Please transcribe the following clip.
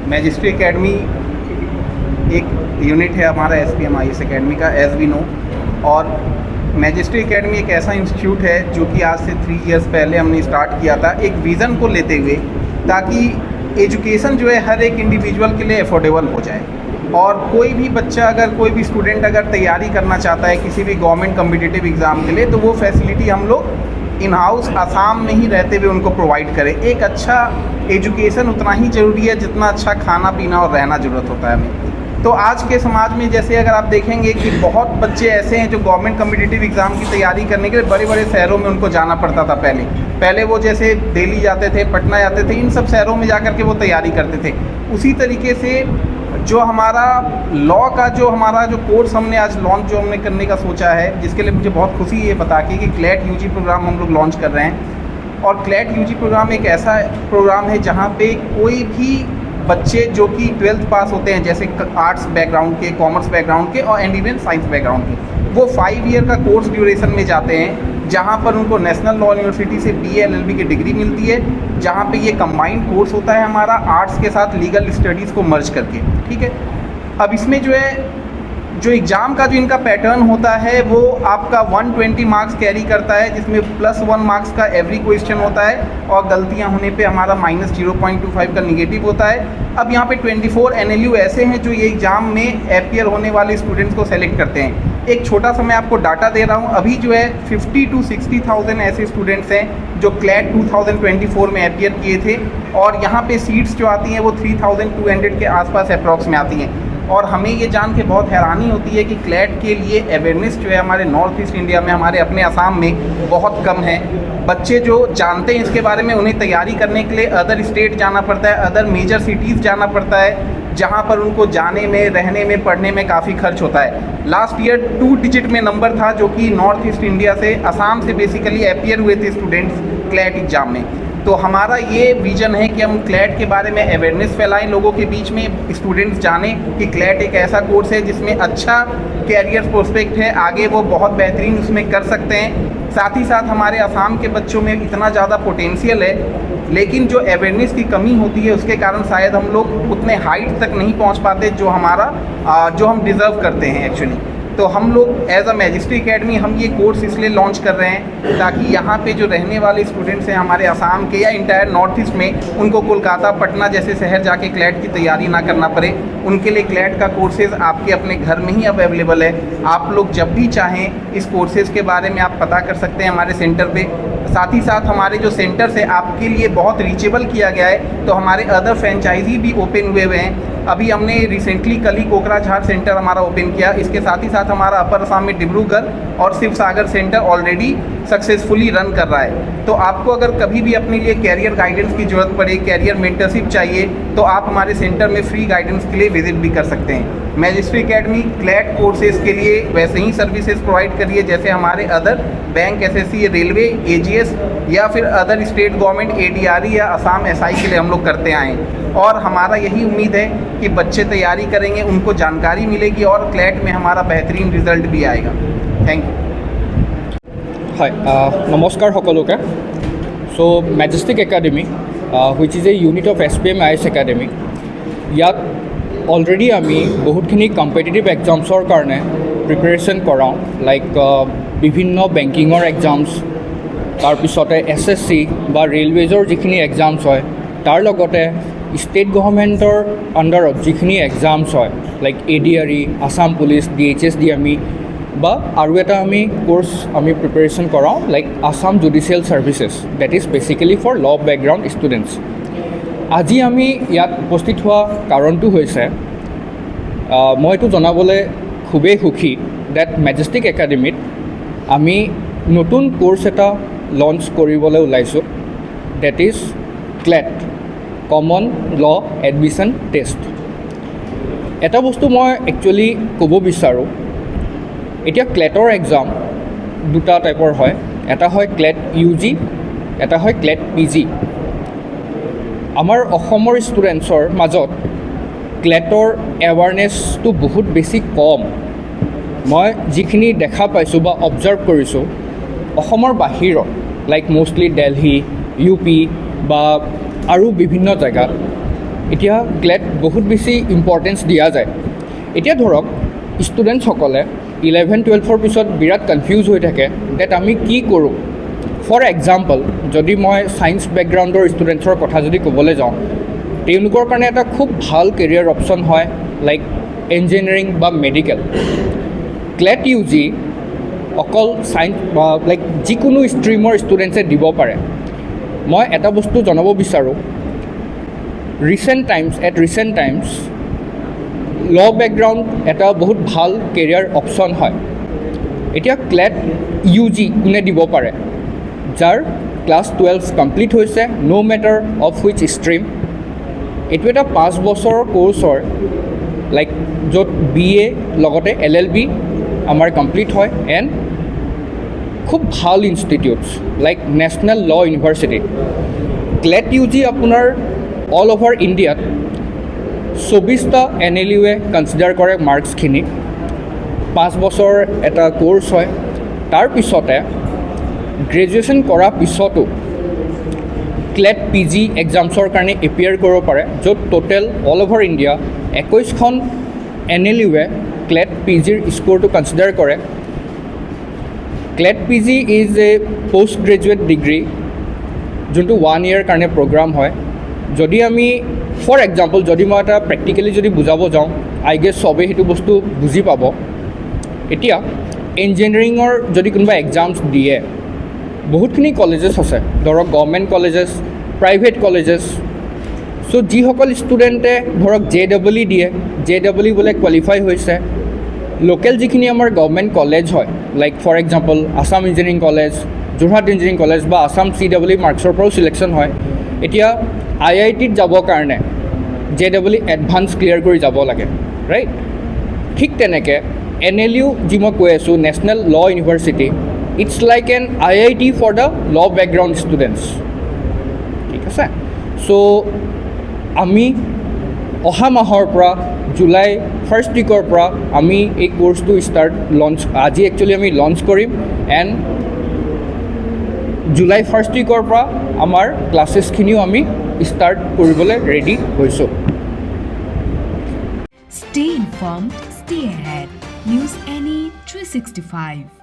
Majesty academy एक unit है हमारा SPM IAS एकेडमी का, एज वी नो। और मैजिस्ट्री एकेडमी एक ऐसा इंस्टीट्यूट है जो कि आज से 3 इयर्स पहले हमने स्टार्ट किया था एक विज़न को लेते हुए, ताकि एजुकेशन जो है हर एक इंडिविजुअल के लिए अफोर्डेबल हो जाए। और कोई भी बच्चा अगर कोई भी स्टूडेंट अगर तैयारी करना चाहता है किसी भी गवर्नमेंट कम्पिटिटिव एग्ज़ाम के लिए, तो वो फैसिलिटी हम लोग इन हाउस आसाम में ही रहते हुए उनको प्रोवाइड करें। एक अच्छा एजुकेशन उतना ही ज़रूरी है जितना अच्छा खाना पीना और रहना ज़रूरत होता है हमें। तो आज के समाज में जैसे अगर आप देखेंगे कि बहुत बच्चे ऐसे हैं जो गवर्नमेंट कम्पिटिटिव एग्ज़ाम की तैयारी करने के लिए बड़े बड़े शहरों में उनको जाना पड़ता था। पहले वो जैसे दिल्ली जाते थे, पटना जाते थे, इन सब शहरों में जाकर के वो तैयारी करते थे। उसी तरीके से जो हमारा लॉ का जो कोर्स हमने आज लॉन्च जो हमने करने का सोचा है, जिसके लिए मुझे बहुत खुशी है बता के कि क्लैट UG प्रोग्राम हम लोग लॉन्च कर रहे हैं। और क्लैट UG प्रोग्राम एक ऐसा प्रोग्राम है जहाँ पे कोई भी बच्चे जो कि 12th पास होते हैं, जैसे आर्ट्स बैकग्राउंड के, कॉमर्स बैकग्राउंड के और इवन साइंस बैकग्राउंड के, वो 5 ईयर का कोर्स ड्यूरेशन में जाते हैं, जहाँ पर उनको नेशनल लॉ यूनिवर्सिटी से BA LLB की डिग्री मिलती है, जहाँ पे ये कंबाइंड कोर्स होता है हमारा आर्ट्स के साथ लीगल स्टडीज़ को मर्ज करके। ठीक है, अब इसमें जो एग्ज़ाम का जो इनका पैटर्न होता है वो आपका 120 मार्क्स कैरी करता है, जिसमें +1 मार्क्स का एवरी क्वेश्चन होता है और गलतियां होने पे हमारा -0.25 का निगेटिव होता है। अब यहाँ पे 24 NLU ऐसे हैं जो ये एग्ज़ाम में अपीयर होने वाले स्टूडेंट्स को सेलेक्ट करते हैं। एक छोटा सा मैं आपको डाटा दे रहा हूँ, अभी जो है 50 to 60,000 ऐसे स्टूडेंट्स हैं जो क्लैट 2024 में अपीयर किए थे, और यहाँ पे सीट्स जो आती हैं वो 3200 के आसपास अप्रॉक्स में आती हैं। और हमें ये जान के बहुत हैरानी होती है कि क्लैट के लिए अवेयरनेस जो है हमारे नॉर्थ ईस्ट इंडिया में, हमारे अपने असम में बहुत कम है। बच्चे जो जानते हैं इसके बारे में, उन्हें तैयारी करने के लिए अदर स्टेट जाना पड़ता है, अदर मेजर सिटीज़ जाना पड़ता है, जहाँ पर उनको जाने में, रहने में, पढ़ने में काफ़ी खर्च होता है। लास्ट ईयर 2 डिजिट में नंबर था जो कि नॉर्थ ईस्ट इंडिया से, असम से बेसिकली अपीयर हुए थे स्टूडेंट्स क्लैट एग्ज़ाम में। तो हमारा ये विज़न है कि हम क्लैट के बारे में अवेयरनेस फैलाएं लोगों के बीच में, स्टूडेंट्स जानें कि क्लैट एक ऐसा कोर्स है जिसमें अच्छा कैरियर प्रोस्पेक्ट है, आगे वो बहुत बेहतरीन उसमें कर सकते हैं। साथ ही साथ हमारे असम के बच्चों में इतना ज़्यादा पोटेंशियल है, लेकिन जो अवेयरनेस की कमी होती है उसके कारण शायद हम लोग उतने हाइट तक नहीं पहुंच पाते जो हम डिज़र्व करते हैं एक्चुअली। तो हम लोग एज अ मैजिस्ट्री एकेडमी हम ये कोर्स इसलिए लॉन्च कर रहे हैं ताकि यहाँ पे जो रहने वाले स्टूडेंट्स हैं हमारे असम के या इंटायर नॉर्थ ईस्ट में, उनको कोलकाता, पटना जैसे शहर जाके क्लैट की तैयारी ना करना पड़े। उनके लिए क्लैट का कोर्सेज़ आपके अपने घर में ही अब अवेलेबल है। आप लोग जब भी चाहें इस कोर्सेज़ के बारे में आप पता कर सकते हैं हमारे सेंटर पे। साथ ही साथ हमारे जो सेंटर्स है आपके लिए बहुत रीचेबल किया गया है, तो हमारे अदर फ्रेंचाइजी भी ओपन हुए हैं। अभी हमने रिसेंटली कल ही कोकराझार सेंटर हमारा ओपन किया। इसके साथ ही साथ हमारा अपर असम में डिब्रूगढ़ और Sivasagar centre already successfully run कर रहा है। तो आपको अगर कभी भी अपने लिए कैरियर गाइडेंस की ज़रूरत पड़े, कैरियर मेंटरशिप चाहिए, तो आप हमारे सेंटर में फ्री गाइडेंस के लिए विजिट भी कर सकते हैं। मैजिस्ट्री एकेडमी क्लैट कोर्सेज़ के लिए वैसे ही सर्विसेज प्रोवाइड करिए जैसे हमारे other bank, SSC, railway, AGS या फिर अदर स्टेट गवर्नमेंट ADRE या असम SI के लिए हम लोग करते आए हैं। और हमारा यही उम्मीद है कि बच्चे तैयारी करेंगे, उनको जानकारी मिलेगी और क्लैट में हमारा बेहतरीन रिजल्ट भी आएगा। Thank you. हाय, नमस्कार सकलोके। So Majestic Academy which is a unit of SPM IAS academy, ইয়াত অলৰেডি আমি বহুতখিনি কম্পিটিটিভ এক্সামছৰ কাৰণে প্ৰিপেৰেশ্যন কৰাওঁ, লাইক বিভিন্ন বেংকিঙৰ এক্সামছ, তাৰপিছতে SSC বা ৰেলৱেজৰ যিখিনি এক্সামছ হয়, তাৰ লগতে ষ্টেট গভৰ্ণমেণ্টৰ আণ্ডাৰত যিখিনি এক্সামছ হয় like ADRE, Assam police, DHS DME বা আৰু এটা আমি কোৰ্চ আমি প্ৰিপেৰেশ্যন কৰাওঁ like Assam judicial services, that is basically for law background students. আজি আমি ইয়াত উপস্থিত হোৱা কাৰণটো হৈছে মই এইটো জনাবলৈ খুবেই সুখী ডেট মেজেষ্টিক একাডেমিত আমি নতুন কোৰ্চ এটা লঞ্চ কৰিবলৈ ওলাইছোঁ, that is CLAT, common law admission test. এটা বস্তু মই একচুৱেলি ক'ব বিচাৰোঁ, এতিয়া ক্লেটৰ এক্সাম দুটা টাইপৰ হয়, এটা হয় ক্লেট UG, এটা হয় ক্লেট PG। আমাৰ অসমৰ ষ্টুডেণ্টছৰ মাজত ক্লেটৰ এৱাৰনেছটো বহুত বেছি কম। মই যিখিনি দেখা পাইছোঁ বা অবজাৰ্ভ কৰিছোঁ অসমৰ বাহিৰত লাইক মষ্টলি দিল্লী, UP বা আৰু বিভিন্ন জেগাত এতিয়া ক্লেট বহুত বেছি ইম্পৰ্টেঞ্চ দিয়া যায়। এতিয়া ধৰক ষ্টুডেণ্টসকলে 11-12ৰ পিছত বিৰাট কনফিউজ হৈ থাকে ডেট আমি কি কৰোঁ। ফৰ এক্সাম্পল, যদি মই ছায়েন্স বেকগ্ৰাউণ্ডৰ ষ্টুডেণ্টছৰ কথা যদি ক'বলৈ যাওঁ, তেওঁলোকৰ কাৰণে এটা খুব ভাল কেৰিয়াৰ অপশ্যন হয় লাইক ইঞ্জিনিয়াৰিং বা মেডিকেল। ক্লেট ইউ জি অকল ছায়েন্স বা লাইক যিকোনো ষ্ট্ৰীমৰ ষ্টুডেণ্টছে দিব পাৰে। মই এটা বস্তু জনাব বিচাৰোঁ, ৰিচেণ্ট টাইমছ ল' বেকগ্ৰাউণ্ড এটা বহুত ভাল কেৰিয়াৰ অপশ্যন হয়। এতিয়া ক্লেট ইউ জি কোনে দিব পাৰে? যাৰ ক্লাছ 12 কমপ্লিট হৈছে, ন' মেটাৰ অফ হুইচ ষ্ট্ৰীম। এইটো এটা 5 বছৰৰ কোৰ্চ হয়, লাইক য'ত BA লগতে LLB আমাৰ কমপ্লিট হয় এণ্ড খুব ভাল institutes like national law' university. Clad U G আপোনাৰ অল অভাৰ ইণ্ডিয়াত 24টা NLUৱে কনচিডাৰ কৰে মাৰ্কছখিনি। 5 বছৰ এটা কোৰ্চ হয়। তাৰপিছতে গ্ৰেজুৱেশ্যন কৰাৰ পিছতো ক্লেট PG এক্সামছৰ কাৰণে এপিয়াৰ কৰিব পাৰে, য'ত টোটেল অল অভাৰ ইণ্ডিয়া 21খন NLUৱে ক্লেট PGৰ স্ক'ৰটো কনচিডাৰ কৰে। CLAT PG is a post graduate degree, যোনটো 1 year কাৰণে প্ৰগ্ৰাম হয়। যদি আমি ফৰ এক্সাম্পল যদি মই এটা প্ৰেক্টিকেলি যদি বুজাব যাওঁ, আই গেছ চবেই সেইটো বস্তু বুজি পাব। এতিয়া ইঞ্জিনিয়াৰিঙৰ যদি কোনোবা এক্সামছ দিয়ে, বহুতখিনি কলেজেছ আছে, ধৰক গভৰ্ণমেণ্ট কলেজেছ, প্ৰাইভেট কলেজেছ। চ' যিসকল ষ্টুডেণ্টে ধৰক JEE দিয়ে, JEE বোলে কোৱালিফাই হৈছে, লোকেল যিখিনি আমাৰ গভৰ্ণমেণ্ট কলেজ হয়, like for example Assam engineering college, Jorhat engineering college বা আছাম CEE মাৰ্কছৰ পৰাও ছিলেকশ্যন হয়। এতিয়া IITত যাবৰ কাৰণে JEE এডভান্স ক্লিয়াৰ কৰি যাব লাগে, ৰাইট? ঠিক তেনেকৈ NLU যি মই কৈ আছোঁ, national law' university, it's like an IIT for the law' background students. ঠিক আছে? চ' আমি অহা মাহৰ পৰা জুলাই ফাৰ্ষ্ট উইকৰ পৰা আমি এই কোৰ্চটো আজি একচুৱেলি আমি লঞ্চ কৰিম এণ্ড জুলাই ফাৰ্ষ্ট উইকৰ পৰা আমাৰ ক্লাছেছখিনিও আমি ষ্টাৰ্ট কৰিবলৈ ৰেডি হৈছোঁ। Stay informed, stay ahead. News NE 365.